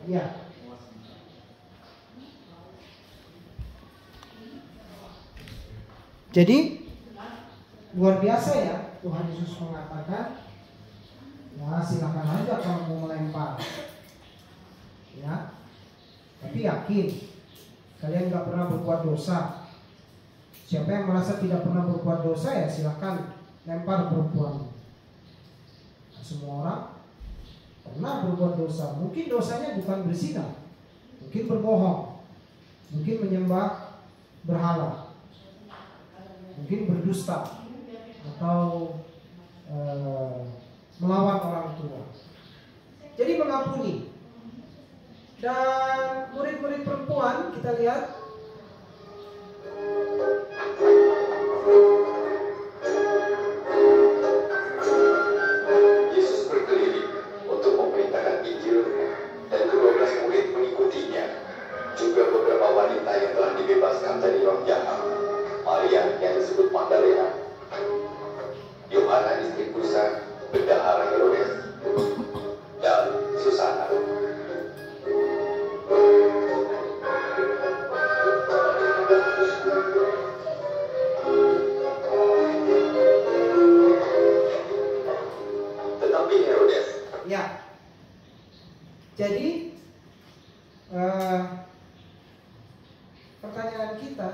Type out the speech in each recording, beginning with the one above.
Ya. Jadi luar biasa ya, Tuhan Yesus mengatakan, ya silakan aja kalau mau melempar, ya. Tapi yakin kalian nggak pernah berbuat dosa. Siapa yang merasa tidak pernah berbuat dosa ya silakan lempar perempuan. Nah, semua orang pernah berbuat dosa. Mungkin dosanya bukan berzina, mungkin berbohong, mungkin menyembah berhala, mungkin berdusta, atau melawan orang tua. Jadi mengampuni. Dan murid-murid perempuan kita lihat Yesus berkeliling untuk memberitakan Injil dan ke-12 murid mengikutinya. Juga beberapa wanita yang telah dibebaskan dari roh jahat. Maria yang disebut Magdalena, Yohana istri Kusa, bendahara Herodes, dan Susana. Tetapi Herodes, ya. Jadi pertanyaan kita,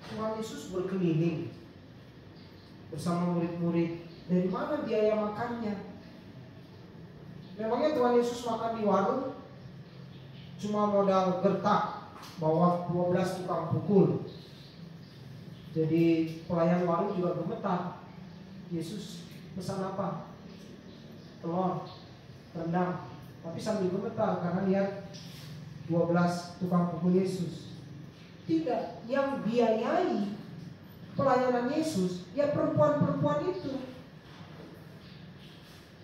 Tuhan Yesus berkeliling bersama murid-murid. Dari mana biaya makannya? Memangnya Tuhan Yesus makan di warung cuma modal gertak bawa 12 tukang pukul. Jadi pelayan warung juga gemetar. Yesus pesan apa? Telur, rendang. Tapi sambil gemetar karena lihat 12 tukang pukul Yesus. Tidak, yang biayai pelayanan Yesus ya perempuan-perempuan itu.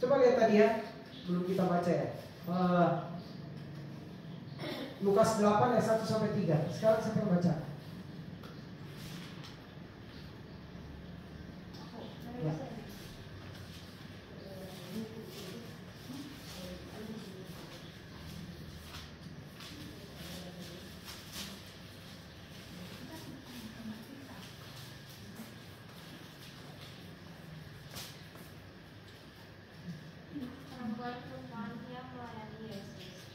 Coba lihat tadi ya, belum kita baca ya. Lukas 8 ayat 1-3. Sekarang siapa yang baca? Ya. Perempuan-perempuan yang melayani Yesus.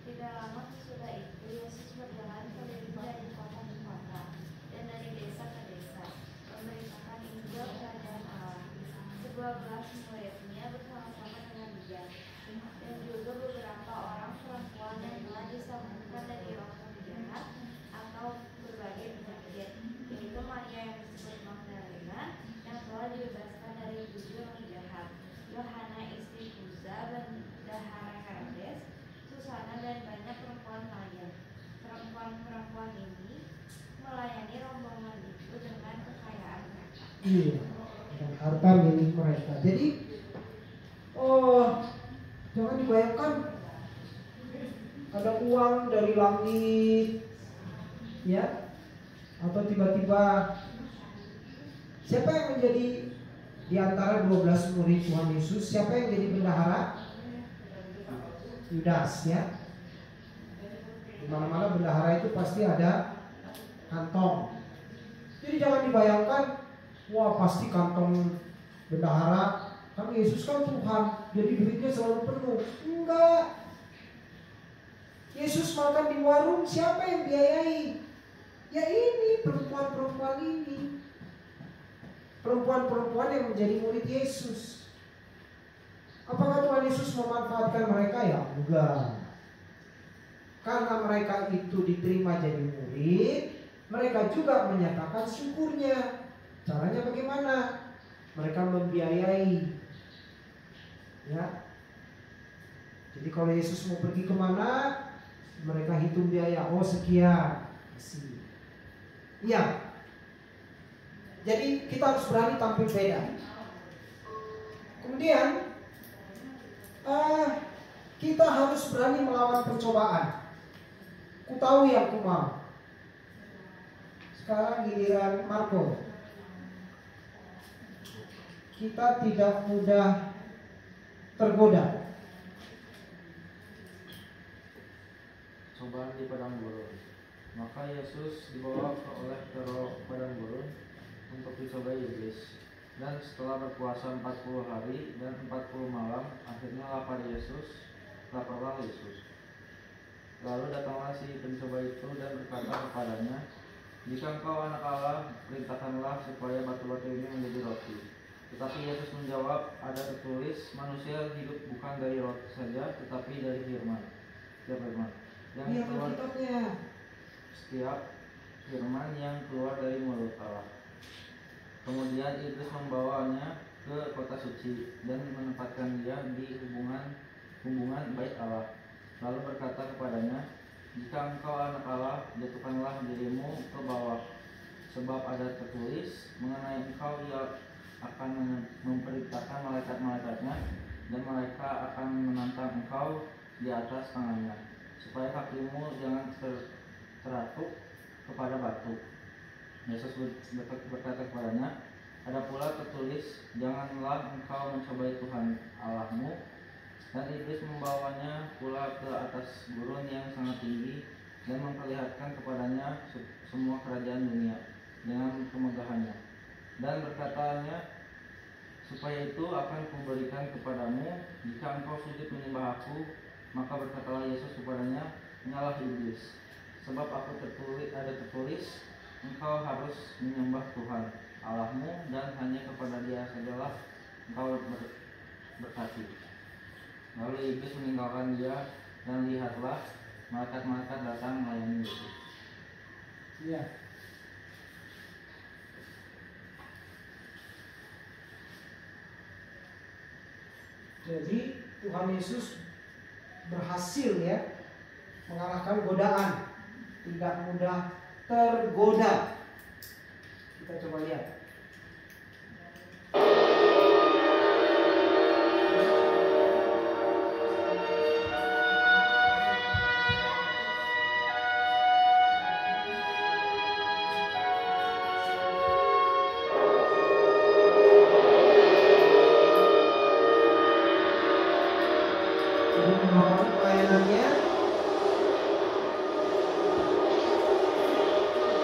Tidak lama sesudah itu, Yesus berjalan keliling dari kota ke kota dan dari desa ke desa, memberitakan Injil Kerajaan Allah. 12 muridnya bersama-sama dengan dia, dan juga beberapa orang perempuan yang telah disembuhkan dari roh jahat atau berbagai penyakit, yaitu Maria yang disebut Magdalena yang telah dibebaskan dari 7 roh jahat, Yohana istri Kusa, bendahara Herodes, Susana, dan banyak perempuan lain. Perempuan-perempuan ini melayani rombongan itu dengan kekayaan mereka. Iya, dan harta milik mereka. Jadi, jangan dibayangkan ada uang dari langit, ya, atau tiba-tiba siapa yang menjadi di antara 12 murid Tuhan Yesus, siapa yang jadi bendahara? Yudas, ya. Di mana-mana bendahara itu pasti ada kantong. Jadi jangan dibayangkan, wah pasti kantong bendahara, kan Yesus kan Tuhan, jadi duitnya selalu penuh. Enggak. Yesus makan di warung, siapa yang biayai? Ya ini, perempuan-perempuan ini. Perempuan-perempuan yang menjadi murid Yesus. Apakah Tuhan Yesus memanfaatkan mereka? Ya enggak. Karena mereka itu diterima jadi murid, mereka juga menyatakan syukurnya. Caranya bagaimana? Mereka membiayai. Ya. Jadi kalau Yesus mau pergi kemana, mereka hitung biaya. Oh sekian. Iya. Jadi kita harus berani tampil beda. Kemudian kita harus berani melawan pencobaan. Ku tahu yang ku mau. Sekarang giliran Marco. Kita tidak mudah tergoda. Tuhan di padang gurun. Maka Yesus dibawa oleh padang gurun untuk dicobai iblis. Dan setelah berpuasa 40 hari dan 40 malam, akhirnya laparlah Yesus. Lalu datanglah si pencoba itu dan berkata kepadanya, "Jika engkau anak Allah, perintahkanlah supaya batu-batu ini menjadi roti." Tetapi Yesus menjawab, "Ada tertulis, manusia hidup bukan dari roti saja, tetapi dari firman. Setiap firman yang keluar dari mulut Allah." Kemudian iblis membawanya ke kota suci dan menempatkan dia di hubungan bait Allah. Lalu berkata kepadanya, "Jika engkau anak Allah, jatuhkanlah dirimu ke bawah. Sebab ada tertulis, mengenai engkau ia akan memerintahkan malaikat-malaikatnya, dan mereka akan menantang engkau di atas tangannya, supaya kakimu jangan teratuk kepada batu." Yesus berkata kepadanya, "Ada pula tertulis, janganlah engkau mencobai Tuhan Allahmu." Dan iblis membawanya pula ke atas gurun yang sangat tinggi dan memperlihatkan kepadanya semua kerajaan dunia dengan kemegahannya. Dan berkatanya, "Supaya itu akan kuberikan kepadamu jika engkau sujud menyembah aku." Maka berkatalah Yesus kepadanya, "Menyalah iblis, sebab ada tertulis, engkau harus menyembah Tuhan Allahmu dan hanya kepada Dia sajalah engkau berkati." Lalu iblis meninggalkan dia, dan lihatlah, malaikat-malaikat datang melayani Yesus. Iya. Jadi Tuhan Yesus berhasil ya mengalahkan godaan, tidak mudah tergoda. Kita coba lihat.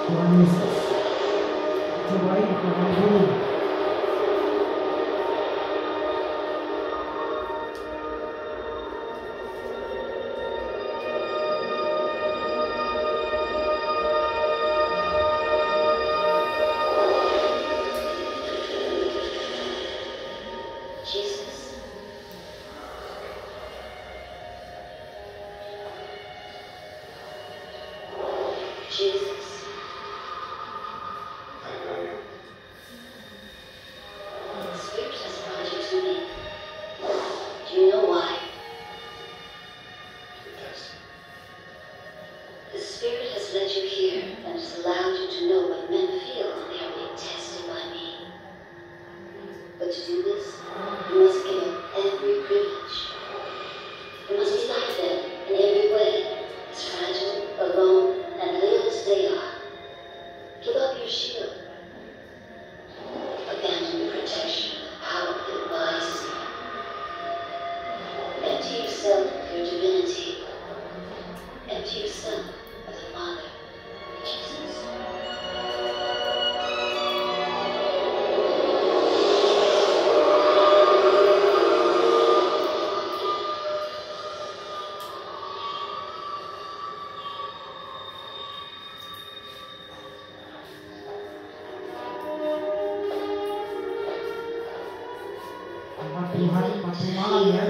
Tuhan Yesus cobai di padang gurun. Tuhan waktu malam ya.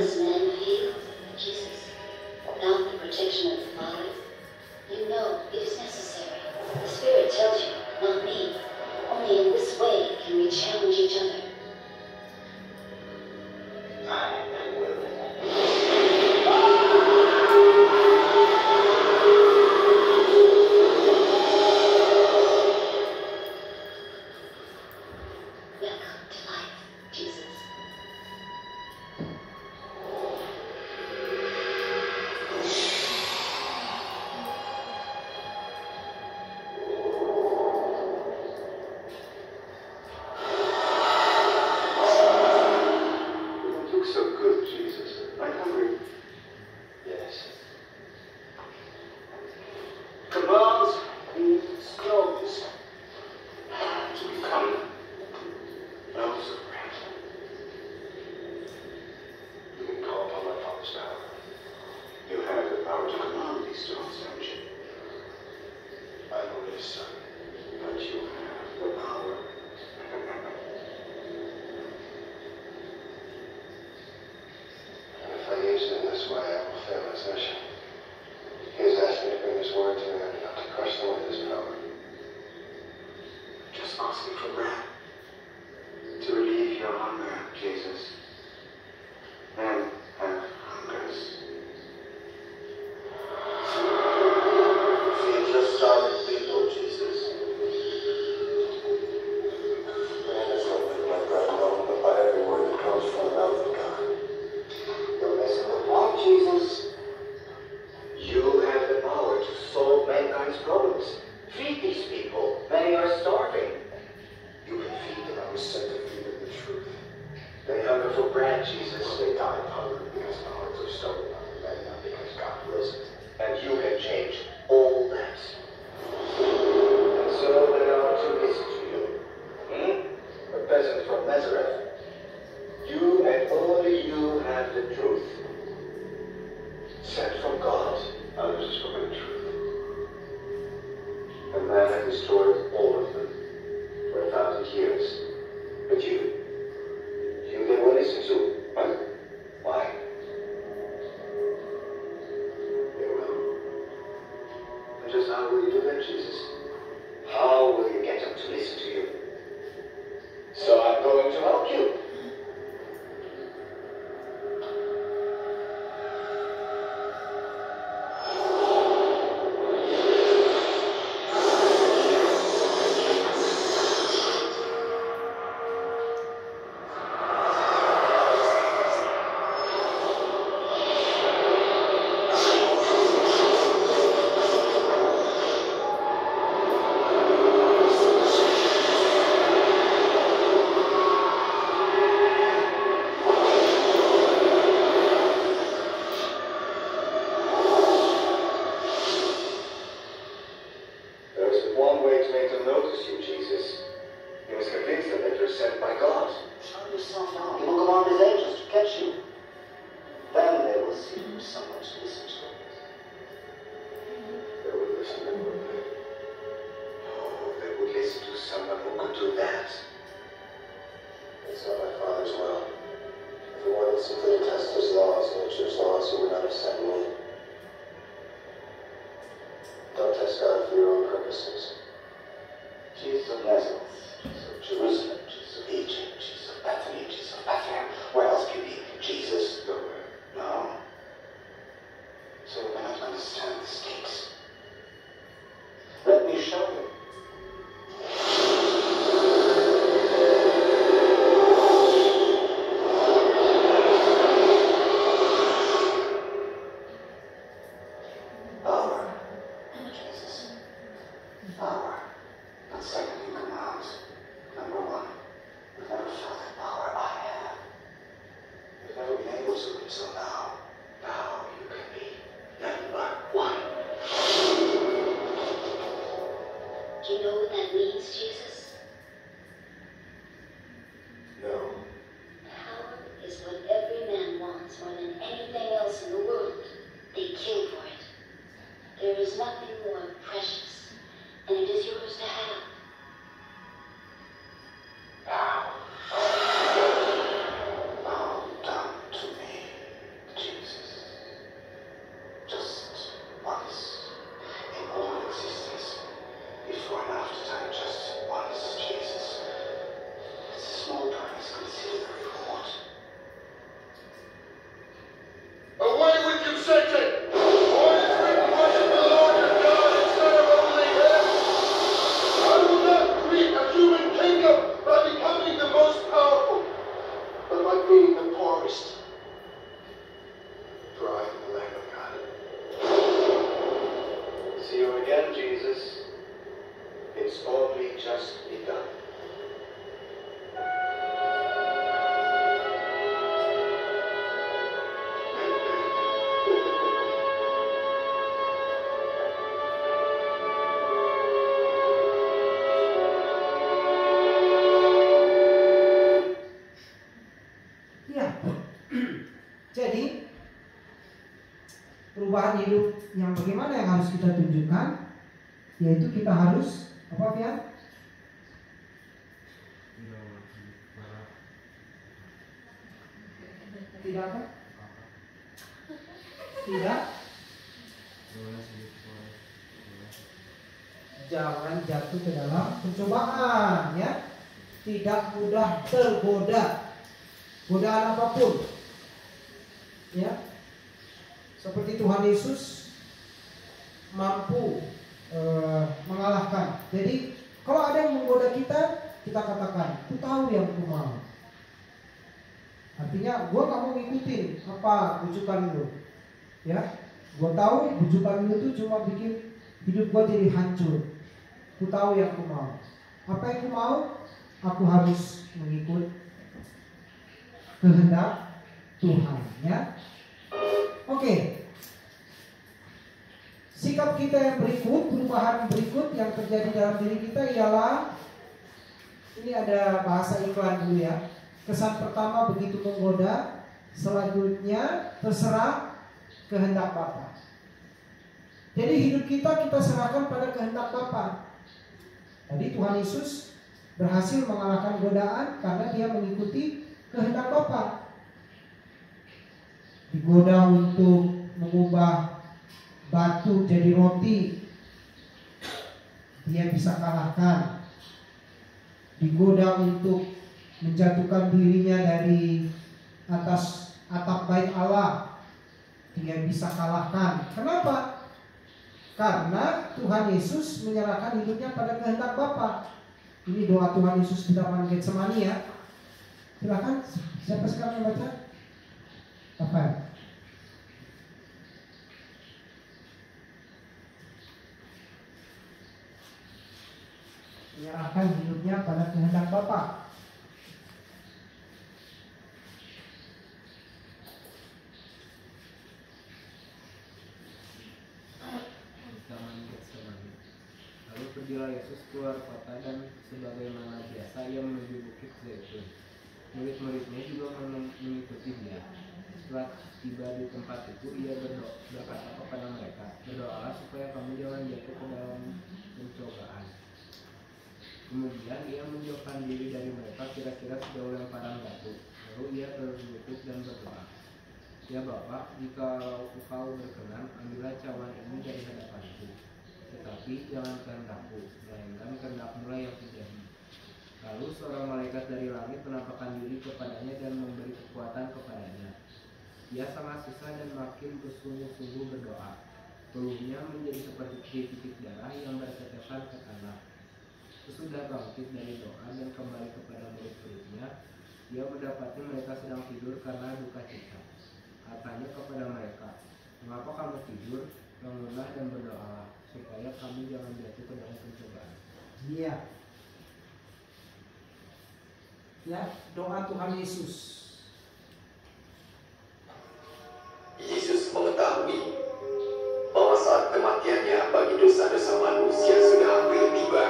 his mission. He has asked me to bring his word to men, not to crush them with his power. Just asking for bread to relieve your hunger, Jesus. Men have hungers. Feed your starving people, Jesus. Man is not living by bread alone, but by every word that comes from the mouth of God. You're missing the point, Jesus. You have the power to solve mankind's problems. Feed these people. Many are starving. You can feed them. I was sent to feed them the truth. They hunger for bread, Jesus. They die of hunger because the hearts are stubborn, not because God wills it. And you can change all that. And so they are to listen to you. A peasant from Nazareth. You and only you have the truth. Sent from God. Others have spoken the truth. And man has destroyed all of them for 1,000 years. But you they will listen to. Huh? Why? They will. And just how will you do that, Jesus? How will you get them to listen to you? So I'm going to help you. perubahan hidup yang bagaimana yang harus kita tunjukkan, yaitu kita harus apa ya? Tidak apa? tidak, jangan jatuh ke dalam pencobaan, ya. Tidak mudah tergoda, godaan apapun, ya. Seperti Tuhan Yesus mampu mengalahkan. Jadi kalau ada yang menggoda kita, kita katakan, "Ku tahu yang ku mau." Artinya, gue gak mau ngikutin apa bujukan lu, ya. Gue tahu bujukan lu itu cuma bikin hidup gue jadi hancur. Ku tahu yang ku mau. Apa yang ku mau? Aku harus mengikut kehendak Tuhan, ya. Oke. Sikap kita yang berikut, perubahan berikut yang terjadi dalam diri kita ialah, ini ada bahasa iklan dulu, ya. Kesan pertama begitu menggoda, selanjutnya terserah kehendak Bapa. Jadi hidup kita serahkan pada kehendak Bapa. Tadi Tuhan Yesus berhasil mengalahkan godaan karena dia mengikuti kehendak Bapa. Digoda untuk mengubah batu jadi roti, dia bisa kalahkan. Digoda untuk menjatuhkan dirinya dari atas atap bait Allah, dia bisa kalahkan. Kenapa? Karena Tuhan Yesus menyerahkan hidupnya pada kehendak Bapa. Ini doa Tuhan Yesus di Taman Getsemani, ya. Silakan, siapa sekarang yang baca? Rafael. Menyerahkan hidupnya pada kehendak Bapa. Lalu pergilah Yesus keluar kota dan sebagaimana biasa ia menuju bukit Zaitun. Murid-muridnya juga mengikuti dia. Setelah tiba di tempat itu, ia berkata kepada mereka, "Berdoalah supaya kamu jangan jatuh ke dalam pencobaan." Kemudian ia menjauhkan diri dari mereka kira-kira sejauh lemparan batu. Lalu ia berlutut dan berdoa, "Ya Bapa, jika Engkau berkenan, ambillah cawan ini dari hadapanku. Tetapi jangan kehendakku, melainkan kehendak-Mu lah yang terjadi." Lalu seorang malaikat dari langit menampakkan diri kepadanya dan memberi kekuatan kepadanya. Ia sangat susah dan makin bersungguh-sungguh berdoa. Tubuhnya menjadi seperti titik darah yang bertetesan ke tanah. Sesudah bangkit dari doa dan kembali kepada murid-muridnya, ia mendapati mereka sedang tidur karena duka cita. Katanya kepada mereka, "Mengapa kamu tidur? Bangunlah dan berdoalah, supaya kamu jangan jatuh ke dalam pencobaan." Iya. Ya, doa Tuhan Yesus. Yesus mengetahui bahwa saat kematiannya bagi dosa-dosa manusia sudah hampir tiba.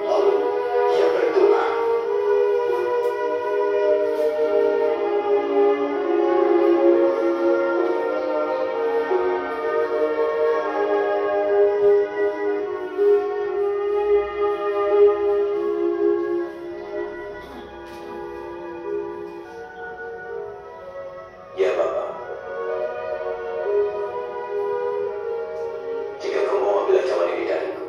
Lalu ia berdoa, "Ya Bapa, jika Kau mau ambil cawan ini dariku,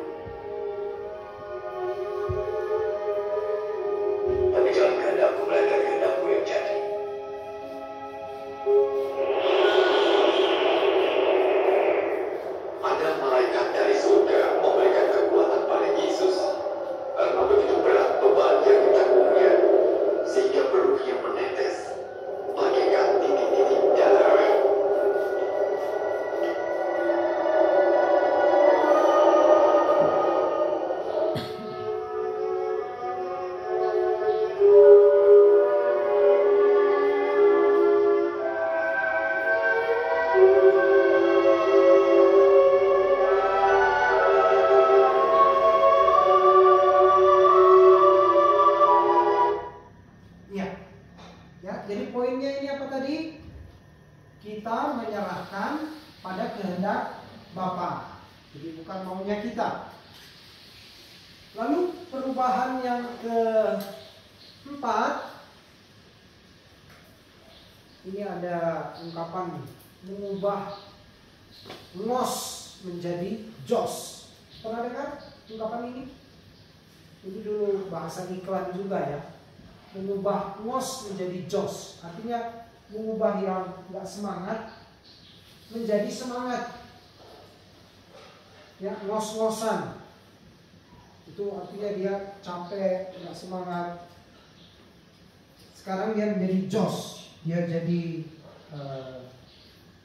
tapi jangan kehendakku melainkan kehendak-Mu yang jadi." Ada malaikat dari surga memberikan kekuatan pada Yesus karena begitu berat beban yang ditanggungnya, sehingga peluhnya menetes bagaikan titik-titik darah. Iya. Ya, jadi poinnya ini apa tadi? Kita menyerahkan pada kehendak Bapa. Jadi bukan maunya kita. Lalu perubahan yang keempat, ini ada ungkapan mengubah ngos menjadi jos. Pernah dengar ungkapan ini? Ini dulu bahasa iklan juga ya. Mengubah ngos menjadi jos, artinya mengubah yang nggak semangat menjadi semangat. Ya, ngos-ngosan. Itu artinya dia capek, nggak semangat. Sekarang dia menjadi jos, dia jadi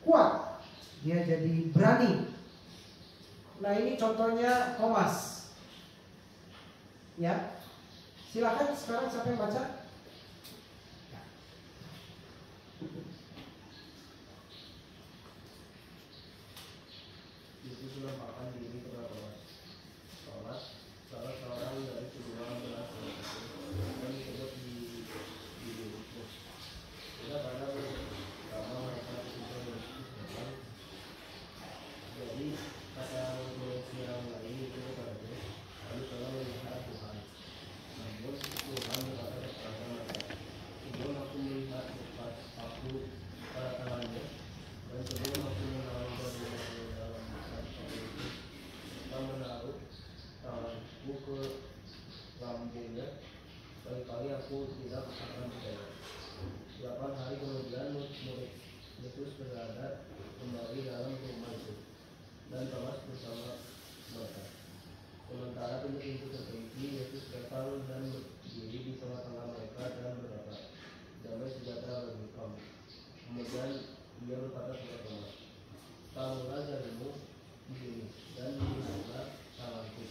kuat, dia jadi berani. Nah ini contohnya Thomas. Ya, silakan sekarang siapa yang baca? Yesus menampakkan diri kepada Thomas, salah seorang dari kedua belas murid dan disebut di Filipus. Tidak pada pertama mereka berkumpul Yesus datang. Jadi kata murid yang lain itu kepadanya, kami telah melihat Tuhan. Namun Tuhan berkata kepada mereka, sebelum aku melihat aku pada tangannya dan sebelum aku menaruh badannya dalam kita menaruh tanganku ke lambungnya, kali-kali aku tidak akan percaya. 8 hari kemudian murid Yesus berada kembali dalam rumah itu, dan Thomas bersama mereka. Sementara pintu-pintu terkunci, Yesus datang dan berdiri di tengah-tengah mereka dan berkata, damai sejahtera bagi kamu. Kemudian dia berkata kepada Thomas, taruhlah jarimu di sini dan lihatlah tanganku.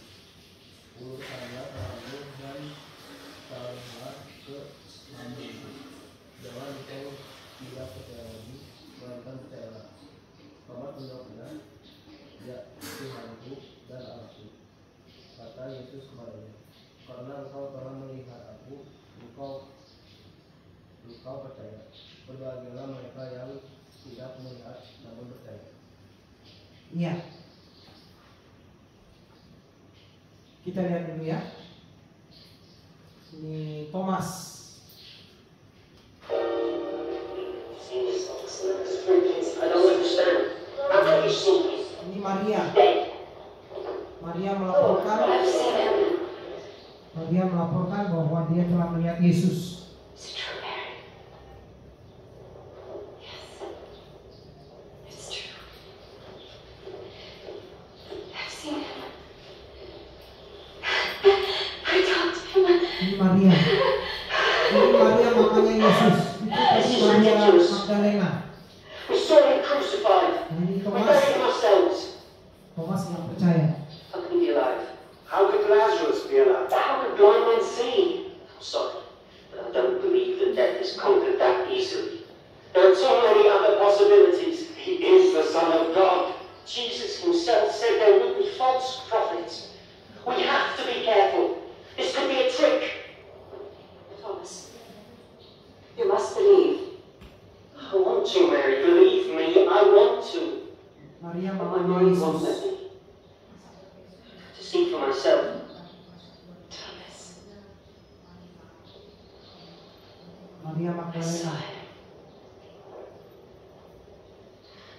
Ulurkanlah tanganmu dan taruhlah ke lambungku. Jangan engkau tidak percaya lagi, melainkan percayalah. Thomas menjawabnya, ya Tuhanku dan Allahku. Kata Yesus kepadanya, karena engkau telah melihat aku, engkau percaya. Berbahagialah mereka yang tidak melihat namun percaya. Iya. Kita lihat dulu ya. Ini Thomas. I don't understand. How can you see me? Ini Maria. Dead. Maria Oh, melaporkan I've seen him. bahwa dia telah melihat Yesus. Is it true, Mary? Yes. It's true. I've seen him. I talked to him. Ini Maria. Ini Maria mamanya Yesus. Itu tadi Maria Magdalena. We saw him crucified. Nah, ini We Thomas. buried him ourselves. Thomas yang percaya. How can he be alive? How could Lazarus be alive? How could blind men see? I'm sorry, but I don't believe that death is conquered that easily. There are so many other possibilities. He is the Son of God. Jesus himself said there would be false prophets. We have to be careful. This could be a trick. Thomas, you must believe. I want to, Mary. Believe me, I want to. Maria But my mamanya mind won't let Yesus. me. To see for myself. Thomas, Maria Magdalena. Messiah.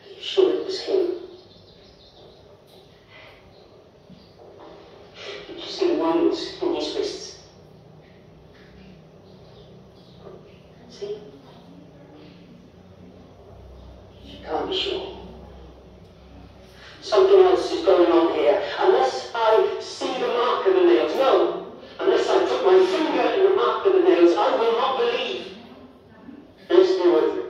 Are you sure it was him? Did you see the wounds in his wrists? See? You can't be sure. Something else is going on here. Unless I see the mark of the nails. No. Unless I put my finger in the mark of the nails, I will not believe. Let's do it.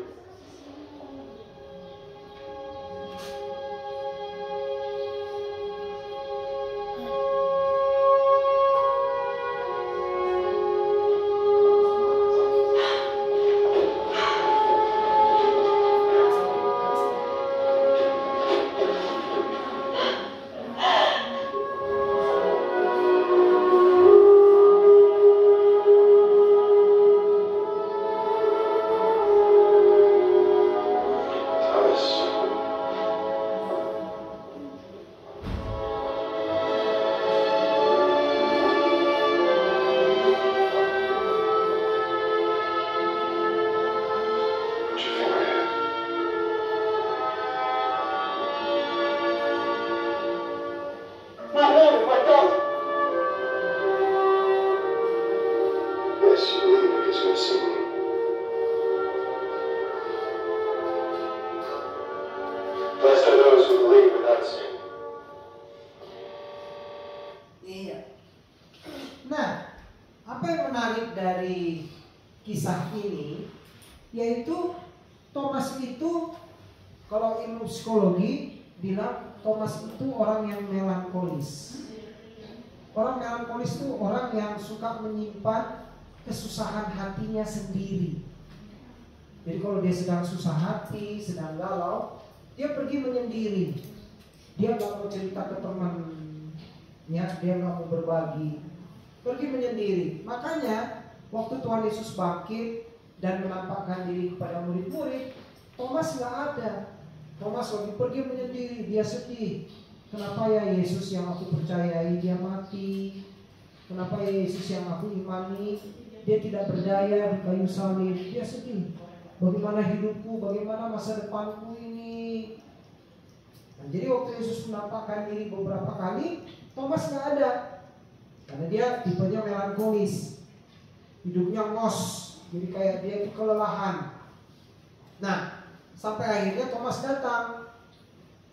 guess you believe because you've seen me. Blessed are those who believe without seeing. Iya. Nah, apa yang menarik dari kisah ini yaitu Thomas itu, kalau ilmu psikologi bilang Thomas itu orang yang melankolis. Orang melankolis itu orang yang suka menyimpan kesusahan hatinya sendiri. Jadi kalau dia sedang susah hati, sedang galau, dia pergi menyendiri. Dia nggak mau cerita ke temannya, dia nggak mau berbagi, pergi menyendiri. Makanya waktu Tuhan Yesus bangkit dan menampakkan diri kepada murid-murid, Thomas nggak ada. Thomas lagi pergi menyendiri, dia sedih. Kenapa ya Yesus yang aku percayai dia mati? Kenapa ya Yesus yang aku imani dia tidak berdaya di kayu salib? Dia sedih. Bagaimana hidupku, bagaimana masa depanku ini? Nah, jadi waktu Yesus menampakkan diri beberapa kali, Thomas nggak ada, karena dia tipenya melankolis, hidupnya ngos, jadi kayak dia itu kelelahan. Nah, sampai akhirnya Thomas datang.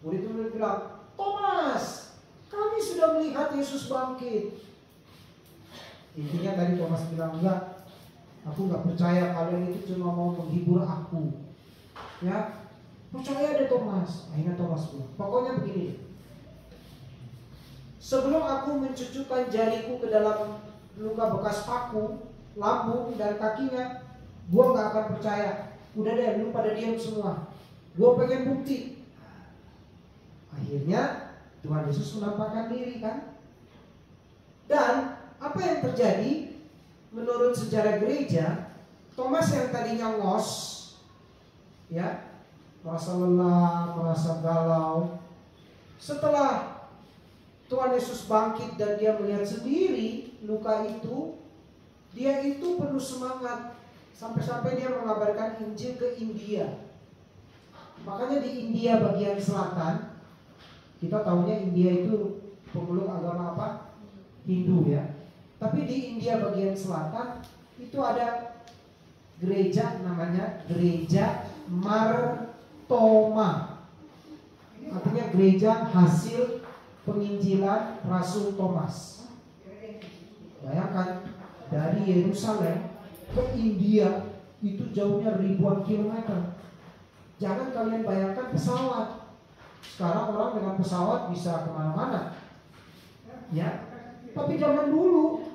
Murid-murid bilang, Thomas, kami sudah melihat Yesus bangkit. Intinya tadi Thomas bilang, enggak, aku nggak percaya kalian itu cuma mau menghibur aku. Ya, percaya deh Thomas. Akhirnya Thomas bilang, pokoknya begini, sebelum aku mencucukkan jariku ke dalam luka bekas paku, lambung dan kakinya, gua nggak akan percaya. Udah deh, lu pada diam semua. Gua pengen bukti. Akhirnya Tuhan Yesus menampakkan diri kan. Dan apa yang terjadi? Menurut sejarah gereja, Thomas yang tadinya ngos, ya, merasa lelah, merasa galau, setelah Tuhan Yesus bangkit dan dia melihat sendiri luka itu, dia itu penuh semangat. Sampai-sampai dia mengabarkan Injil ke India. Makanya di India bagian selatan, kita tahunya India itu pemeluk agama apa? Hindu ya. Tapi di India bagian selatan itu ada gereja namanya Gereja Martoma. Artinya gereja hasil penginjilan Rasul Thomas. Bayangkan dari Yerusalem ke India itu jauhnya ribuan kilometer. Jangan kalian bayangkan pesawat. Sekarang orang dengan pesawat bisa kemana-mana, ya. Tapi zaman dulu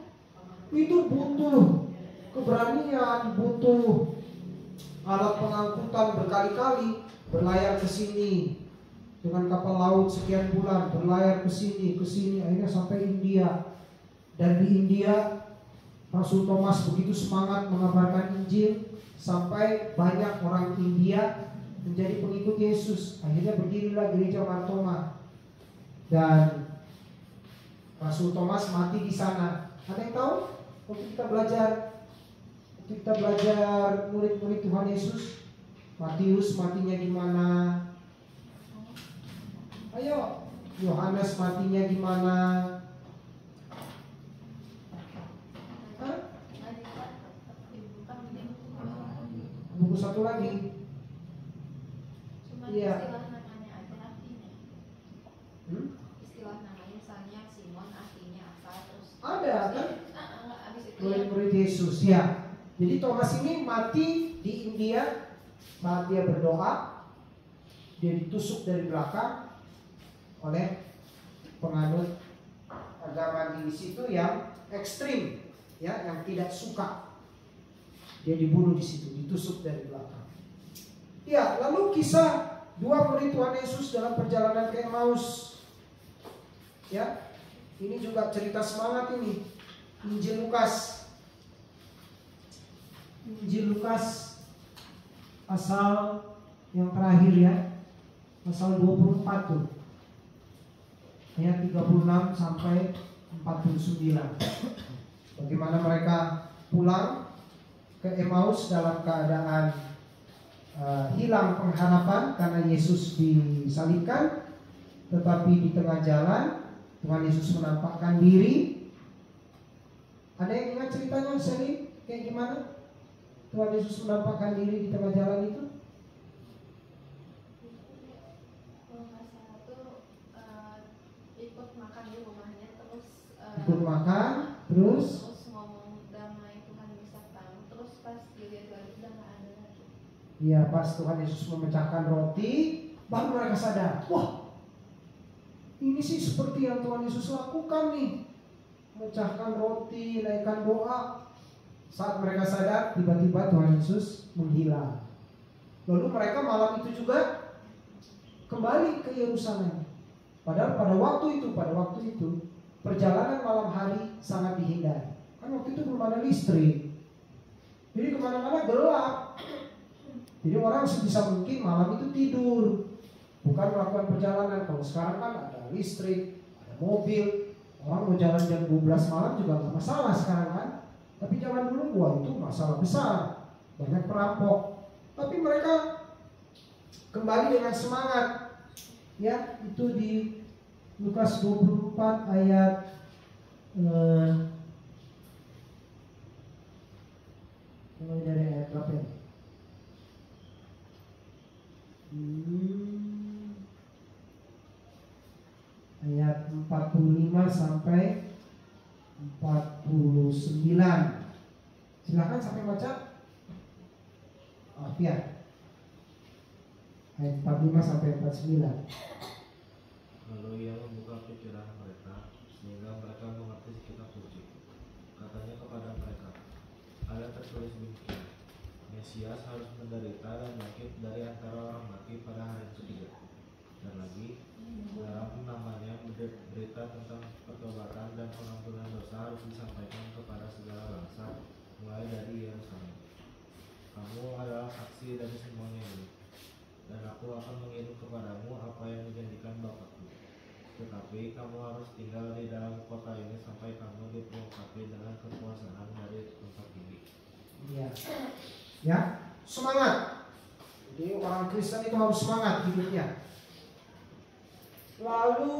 itu butuh keberanian, butuh alat pengangkutan berkali-kali, berlayar ke sini dengan kapal laut sekian bulan, berlayar ke sini, akhirnya sampai India. Dan di India Rasul Thomas begitu semangat mengabarkan Injil sampai banyak orang India menjadi pengikut Yesus. Akhirnya berdirilah gereja Martoma. Dan Rasul Thomas mati di sana. Ada yang tahu? Waktu kita belajar murid-murid Tuhan Yesus, Matius matinya gimana? Ayo, Yohanes matinya gimana? Hah? Buku satu lagi. Iya. Istilah namanya aja artinya. Istilah namanya misalnya Simon artinya apa terus. Ada kan? Habis itu Murid-murid Yesus ya. Jadi Thomas ini mati di India saat dia berdoa. Dia ditusuk dari belakang oleh penganut agama di situ yang ekstrim, ya, yang tidak suka. Dia dibunuh di situ, ditusuk dari belakang. Ya, lalu kisah dua murid Tuhan Yesus dalam perjalanan ke Emmaus. Ya, ini juga cerita semangat ini. Injil Lukas pasal yang terakhir ya, pasal 24 tuh, ayat 36 sampai 49. Bagaimana mereka pulang ke Emmaus dalam keadaan hilang pengharapan karena Yesus disalibkan, tetapi di tengah jalan Tuhan Yesus menampakkan diri. Ada yang ingat ceritanya, Sally? kayak gimana Tuhan Yesus menampakkan diri di tengah jalan itu? Kalau nggak salah tuh ikut makan di rumahnya, terus Ikut makan, terus ngomong damai Tuhan besertamu, terus pas dilihat lagi udah nggak ada lagi. ya pas Tuhan Yesus memecahkan roti, baru mereka sadar, wah ini sih seperti yang Tuhan Yesus lakukan nih, memecahkan roti, naikkan doa. Saat mereka sadar, tiba-tiba Tuhan Yesus menghilang. Lalu mereka malam itu juga kembali ke Yerusalem. Padahal pada waktu itu perjalanan malam hari sangat dihindari. Kan waktu itu belum ada listrik, jadi kemana-mana gelap. Jadi orang sebisa mungkin malam itu tidur, bukan melakukan perjalanan. Kalau sekarang kan ada listrik, ada mobil, orang mau jalan jam 12 malam juga nggak masalah sekarang kan. Tapi zaman dulu wah itu masalah besar, banyak perampok. Tapi mereka kembali dengan semangat. Ya, itu di Lukas 24 ayat mulai dari ayat berapa ya? Ayat 45 sampai 49. Silakan sampai baca. Alfian. Ayat 45 sampai 49. Lalu ia membuka pikiran mereka sehingga mereka mengerti kitab suci. Katanya kepada mereka, ada tertulis demikian, Mesias harus menderita dan bangkit dari antara orang mati pada hari ketiga. Dan lagi, dalam namanya berita tentang pertobatan dan pengampunan dosa harus disampaikan kepada segala bangsa, mulai dari Yerusalem. Kamu adalah saksi dari semuanya ini, dan aku akan mengirim kepadamu apa yang dijanjikan Bapakku. Tetapi kamu harus tinggal di dalam kota ini sampai kamu diperlengkapi dengan kekuasaan dari tempat ini. Iya. Ya, semangat. Jadi orang Kristen itu harus semangat hidupnya. Lalu,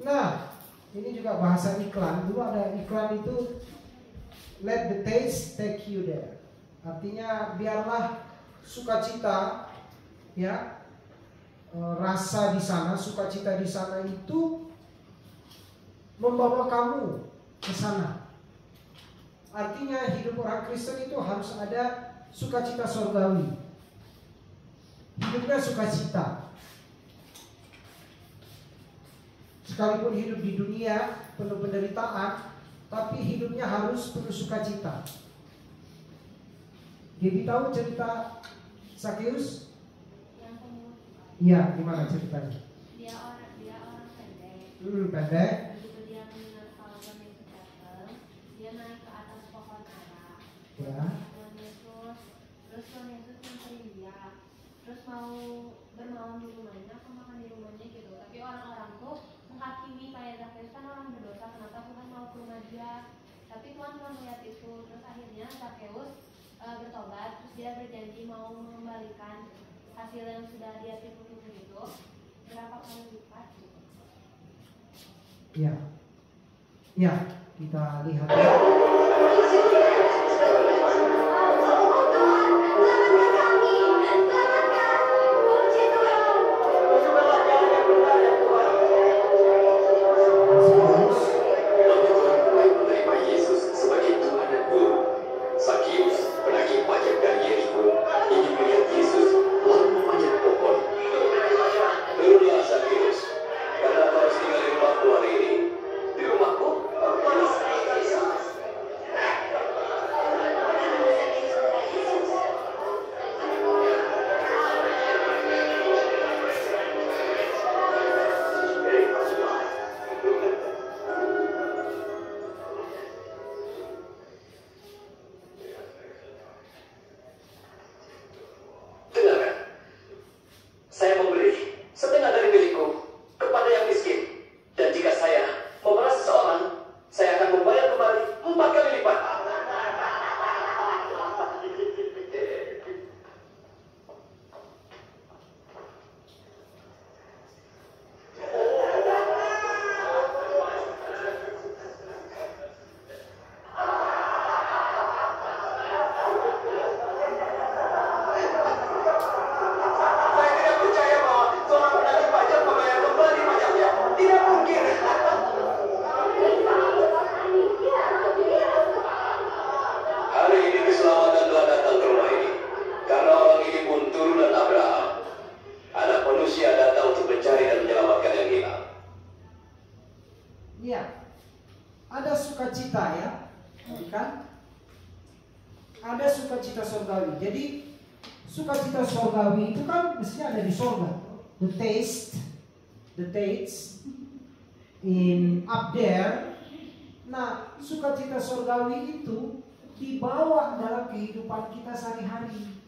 nah ini juga bahasa iklan. Dulu ada iklan itu, let the taste take you there. Artinya biarlah sukacita, ya, rasa di sana, sukacita di sana itu membawa kamu ke sana. Artinya hidup orang Kristen itu harus ada sukacita surgawi. Hidupnya sukacita. Sekalipun hidup di dunia penuh penderitaan, tapi hidupnya harus penuh sukacita. Jadi tahu cerita Sakeus? Yang penuh. Iya, gimana ceritanya? Dia orang pendek. Pendek. Begitu dia mendengar kalau Tuhan Yesus datang, dia naik ke atas pohon ara. Ya. Tuhan Yesus, terus Tuhan Yesus nyamperin dia, terus mau bermalam di rumahnya, aku makan di rumahnya gitu. Tapi orang-orang tuh menghakimi kayak Zakheus kan orang berdosa, kenapa Tuhan mau ke rumah dia? Tapi Tuhan cuma melihat itu, terus akhirnya Zakheus bertobat, terus dia berjanji mau mengembalikan hasil yang sudah dia tipu-tipu itu berapa kali lipat gitu. Ya. Ya, kita lihat. ada sukacita surgawi. Jadi sukacita surgawi itu kan mestinya ada di surga. The taste in up there. Nah, sukacita surgawi itu dibawa dalam kehidupan kita sehari-hari.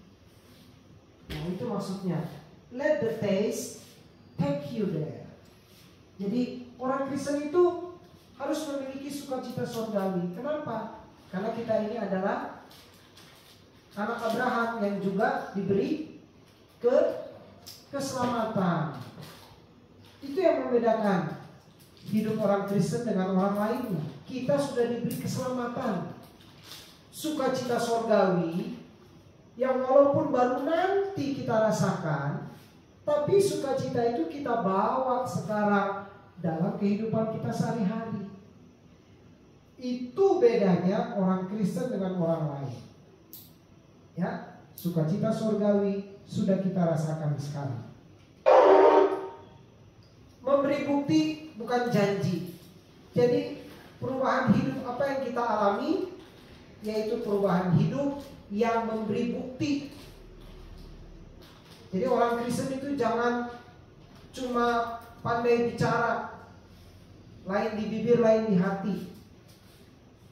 Nah, itu maksudnya. Let the taste take you there. Jadi orang Kristen itu harus memiliki sukacita surgawi. Kenapa? Karena kita ini adalah anak Abraham yang juga diberi keselamatan. Itu yang membedakan hidup orang Kristen dengan orang lainnya. Kita sudah diberi keselamatan, sukacita surgawi yang walaupun baru nanti kita rasakan, tapi sukacita itu kita bawa sekarang dalam kehidupan kita sehari-hari. Itu bedanya orang Kristen dengan orang lain. Ya, sukacita surgawi sudah kita rasakan sekarang. Memberi bukti bukan janji. Jadi perubahan hidup apa yang kita alami, yaitu perubahan hidup yang memberi bukti. Jadi orang Kristen itu jangan cuma pandai bicara, lain di bibir, lain di hati.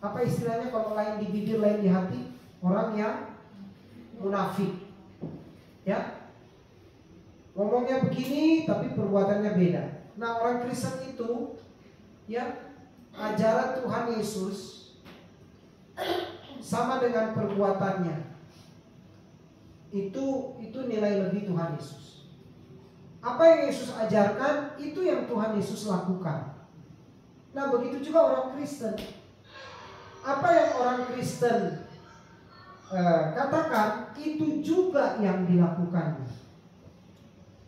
Apa istilahnya kalau lain di bibir, lain di hati? Orang yang munafik. Ya, ngomongnya begini tapi perbuatannya beda. Nah, orang Kristen itu, ya, ajaran Tuhan Yesus sama dengan perbuatannya. Itu nilai lebih Tuhan Yesus. Apa yang Yesus ajarkan, itu yang Tuhan Yesus lakukan. Nah, begitu juga orang Kristen. Apa yang orang Kristen katakan, itu juga yang dilakukannya.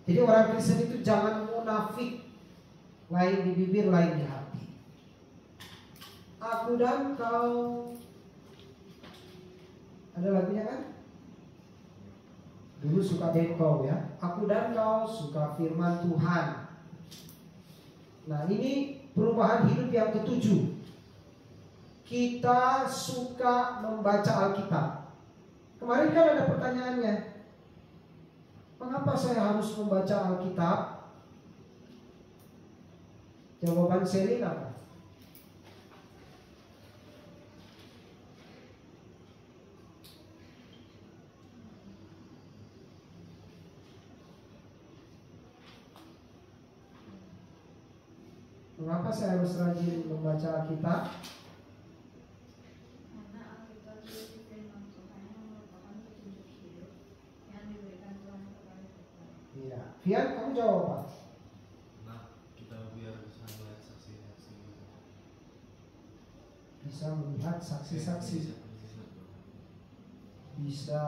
Jadi orang Kristen itu jangan munafik, lain di bibir, lain di hati. Aku dan kau, ada lagunya kan? Dulu suka Dengkau ya. Aku dan kau suka firman Tuhan. Nah, ini perubahan hidup yang ketujuh. Kita suka membaca Alkitab. Kemarin kan ada pertanyaannya, mengapa saya harus membaca Alkitab? Jawaban Selin apa? Mengapa saya harus rajin membaca Alkitab? Karena Alkitab itu firman Tuhan yang merupakan petunjuk hidup yang diberikan Tuhan kepada kita. Iya. Fian, kamu jawab apa? Nah, kita biar bisa melihat saksi-saksi. Bisa melihat saksi-saksi, bisa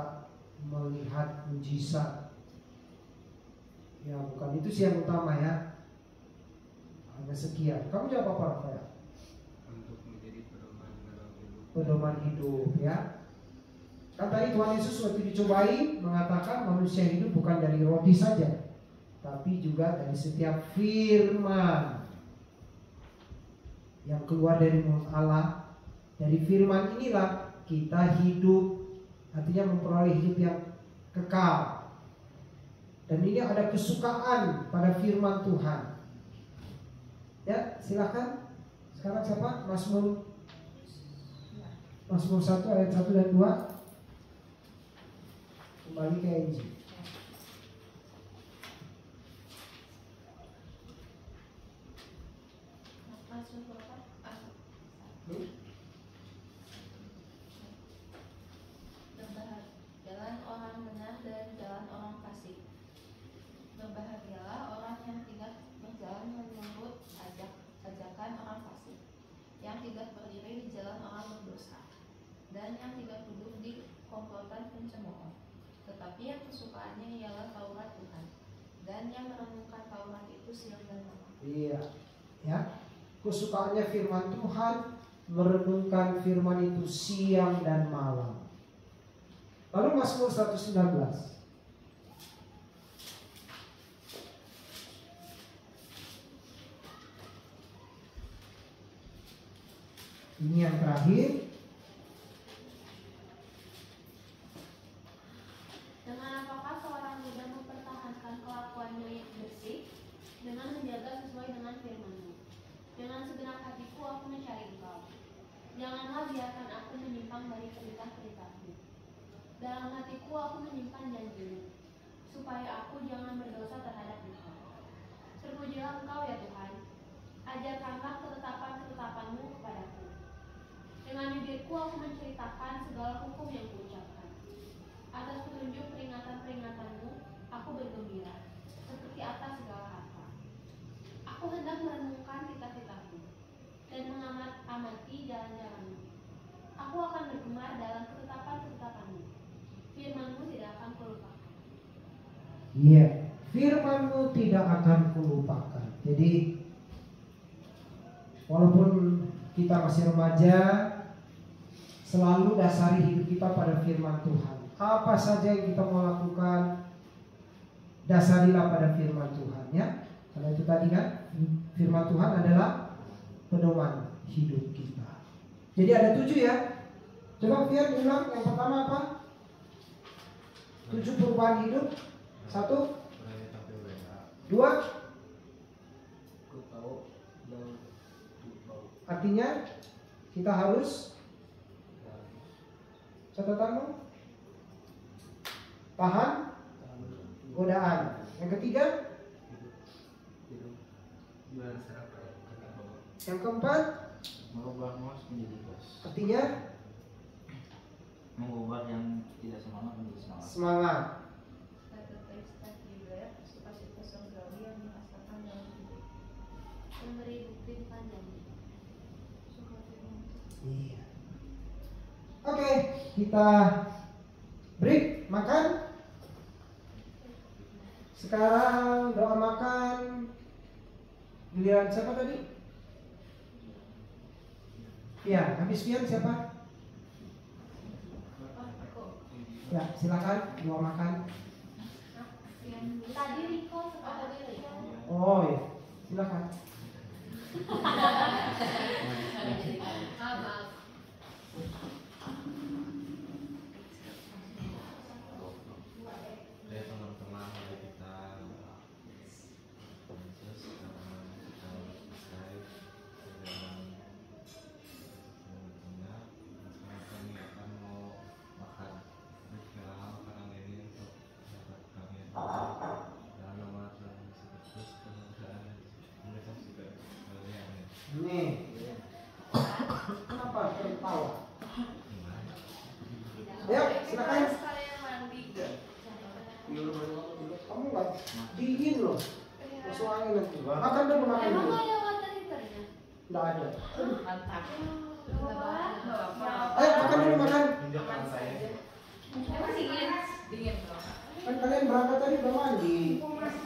melihat mujizat. Ya, bukan itu sih yang utama ya. Hanya sekian. Kamu jawab apa, Rafael? Untuk menjadi pedoman dalam hidup. Pedoman hidup ya. Kan tadi Tuhan Yesus waktu dicobai mengatakan manusia hidup bukan dari roti saja, tapi juga dari setiap firman yang keluar dari mulut Allah. Dari firman inilah kita hidup, artinya memperoleh hidup yang kekal. Dan ini ada kesukaan pada firman Tuhan. Ya, silakan. Sekarang siapa? Mazmur 1 ayat 1 dan 2. Kembali ke Injil. Mazmur berapa? Jalan orang benar dan jalan orang fasik. Berbahagialah orang yang tidak berjalan menurut ajakan orang fasik, yang tidak berdiri di jalan orang berdosa, dan yang tidak duduk di komplotan pencemooh. Tetapi yang kesukaannya ialah Taurat Tuhan, dan yang merenungkan Taurat itu siang dan malam. Iya, ya. Kesukaannya firman Tuhan, merenungkan firman itu siang dan malam. Lalu Mazmur 119. Ini yang terakhir. apakah seorang muda mempertahankan kelakuannya yang bersih dengan menjaga sesuai dengan firman-Mu? Dengan segenap hatiku aku mencari Engkau. Janganlah biarkan aku menyimpang dari perintah-perintah-Mu. Dalam hatiku aku menyimpan janji-Mu, supaya aku jangan berdosa terhadap Engkau. Terpujilah Engkau ya Tuhan. Ajarkanlah ketetapan-ketetapan-Mu kepadaku. Dengan bibirku aku menceritakan segala hukum yang Kuucapkan. Atas petunjuk peringatan-peringatan-Mu aku bergembira, seperti atas segala harta. Aku hendak merenungkan titah-titah-Mu dan mengamati jalan-jalan-Mu. Aku akan bergemar dalam ketetapan-ketetapan-Mu. Firman-Mu tidak akan kulupakan. Iya, firman-Mu tidak akan kulupakan. Jadi walaupun kita masih remaja, selalu dasari hidup kita pada firman Tuhan. Apa saja yang kita mau lakukan, dasarilah pada firman Tuhan ya. Karena itu tadi kan, firman Tuhan adalah pedoman hidup kita. Jadi ada 7 ya. Coba Fian ulang, yang pertama apa? 7 perubahan hidup. 1, 2, Ku tahu dan ku tahu. artinya kita harus catatanmu tahan godaan. Yang ketiga, yang keempat, Merubah malas menjadi bos. artinya Mengubah yang tidak semangat menjadi semangat. semangat. Sukacita surgawi yang dirasakan dalam hidup. Memberi bukti panjangnya. Iya. Oke, kita break makan. Sekarang doa makan. Giliran siapa tadi? Ya, habis Fian siapa? Ya, silakan doa makan. Tadi Riko sekarang Oh ya, silakan. Dari teman-teman dari kita terus sekarang kita selesai dengan semuanya. Sekarang kami akan mau makan. Sekarang makanan ini untuk sahabat kami yang dalam nama Tuhan Yesus Kristus kemuliaan mereka juga kalian. Nih, kenapa tertawa? Ayo, silakan. Kamu nggak dingin loh, masuk angin nanti. Makan dulu, makan Emang dulu. ada water heaternya? Nggak ada. Mantap. Ayo makan dulu, makan. Injak lantai. Emang dingin? Dingin dong. Kan kalian berangkat tadi udah mandi. Masih